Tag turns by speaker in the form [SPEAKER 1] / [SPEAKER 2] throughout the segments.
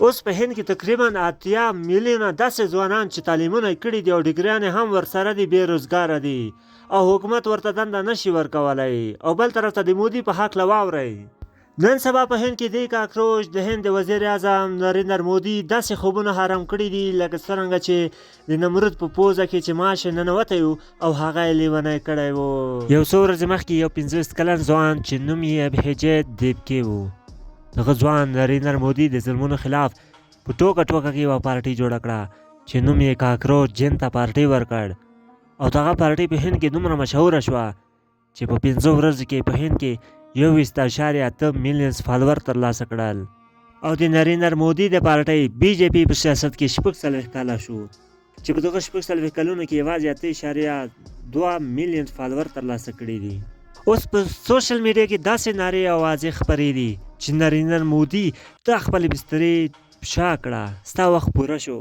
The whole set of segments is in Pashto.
[SPEAKER 1] اوس په هند کې تقریبا 8 میلیونه داسې ځوانان چې تعلیمونه یې کړي دي او ډګریانې هم ورسره دي بېروزګاره دي او حکومت ورته دنده نشي ورکولی. او بل طرف ته د مودي په هکله واورئ. نن سبا په هند کې دې کاکروچ د هند د وزیر اعظم نریندر مودي داسې خوبونه حرام کړي دي لکه څرنګه چې د نمرود په پوزه کې چې ماش ننوتی و او هغه یې لیونی کړی و. یو څو ورځې مخکې یو 15 کلن ځوان چې نوم یې ابهجیت دیپکې و، دغه ځوان نریندر مودي د ظلمونو خلاف په ټوکه ټوکه کې یوه پارټي جوړه کړه چې نوم یې کاکروچ جنتا پارټي ورکړ او دغه پارټي په هند کې دومره مشهوره شوه چې په 15 ورځو کې په هند کې 21.8 میلیون فالوور ترلاسه کړل. او د نریندر مودي د پارټۍ بی جے پی په سیاست کې 40 کاله شو چې په دغه 40 کلونو کې یوازې 8.2 میلیون فالوور ترلاسه کړي دي. اوس په سوشل میډیا کې داسې نارې او اوازې خپرې دي چې نریندر مودي ته خپل بسترې شا کړه، ستا وخت پوره شو.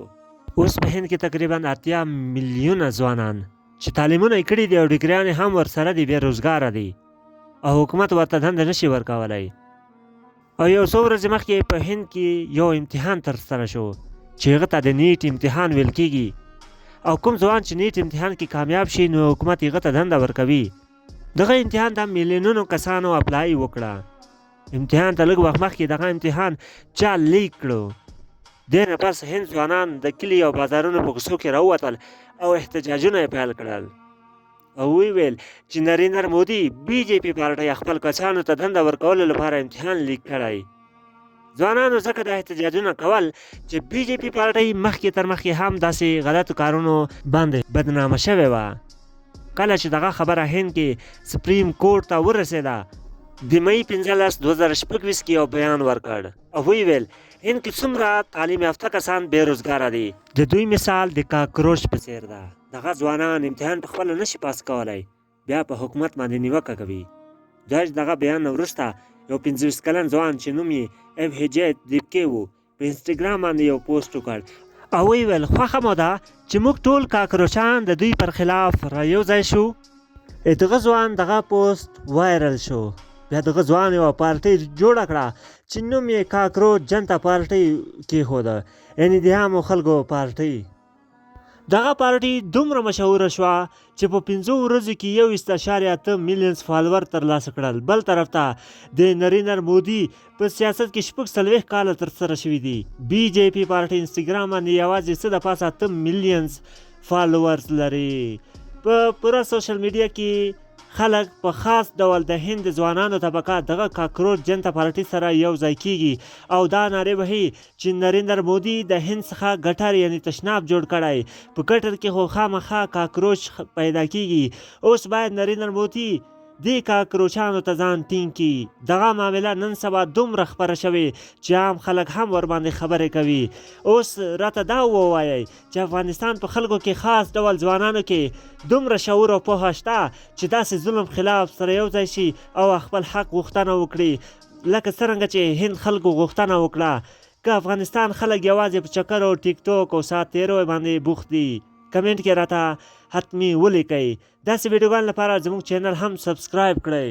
[SPEAKER 1] اوس په هند کې تقریبا 8 میلیونه ځوانان چې تعلیمونه یې کړي دي او ډګریانې هم ورسره دي بېروزګاره دي او حکومت ورته دنده نشي ورکولی. او یو څو ورځې مخکې په هند کې یو امتحان ترسره شو چې هغه ته د نیټ امتحان ویل کېږي او کوم ځوان چې نیټ امتحان کې کامیاب شي نو حکومت هغه ته دنده ورکوي. دغه امتحان ته میلیونونو کسانو اپلای وکړه. امتحان ته لږ وخت مخکې دغه امتحان چا لیک کړو. دې نه پس هند ځوانان د کلي او بازارونو په کوڅو کې راووتل او احتجاجونه یې پیل کړل او وی ویل چې نریندر مودي بی جے پی پارټۍ خپل کسانو ته دنده ورکولو لپاره امتحان لیک کړی. ځوانانو ځکه دا احتجاجونه کول چې بی جے پی پارټۍ مخکې تر مخکې هم داسې غلطو کارونو باندې بدنامه شوې وه. کله چې دغه خبره هند کې سپریم کورټ ته ورسېده د مئی 15 2026 کې یو بیان ورکړ او وی ویل هند کې څومره تعلیم یافته کسان بېروزګاره دي د دوی مثال د کاکروچ په څېر ده. دغه ځوانان امتحان په خپله نشي پاس کولی، بیا په حکومت باندې نیوکه کوي. دا چې دغه بیان نه وروسته یو 15 کلن ځوان چې نوم یې ابهجیت دیپکې و په انسټاګرام باندې یو پوسټ وکړ او وی ویل خوښه مو ده چې موږ ټول کاکروچان د دوی پر خلاف رايوځای شو. دغه ځوان دغه پوسټ وایرل شو. بیا دغه ځوان یوه پارټۍ جوړه کړه چې نوم یې کاکروچ جنتا پارټۍ کېښوده، یعنې د عامو خلکو پارټۍ. دغه پارټي دومره مشهوره شوه چې په 15 ورځو کې 21.8 میلیون فالوور ترلاسه کړل. بل طرف ته د نریندر مودي په سیاست کې 40 کاله ترسره شوي دي. بی جے پی پارټي انسټاګرام باندې یوازې څه د پاسه 8 میلیون فالوورز لري. په پوره سوشل میډیا کې خلک په خاص ډول د هند ځوانانو طبقه دغه کاکروچ جنتا پارټي سره یو ځای کیږي او دا نارې وهي چې نریندر مودي د هند څخه ګټر یعنی تشناب جوړ کړی، په ګټر کې خو خامخا کاکروچ پیدا کیږي. اوس باید نریندر مودي دې کاکروچانو ته ځان ټینګ کړي. دغه معامله نن سبا دومره خپره شوې چې عام خلک هم ورباندې خبرې کوي. اوس راته دا ووایئ چې افغانستان په خلکو کې خاص ډول ځوانانو کې دومره شعور او پوهه شته چې داسې ظلم خلاف سره یو ځای شي او خپل حق غوښتنه وکړي لکه څرنګه چې هند خلکو غوښتنه وکړه. که افغانستان خلک یوازې په چکر او ټیک ټوک او ساعت تیرو باندې بوخت دي؟ کمنټ کې راته حتمی ولیکئ. داسې ویډیوګانو لپاره زموږ چینل هم سبسکرایب کړئ.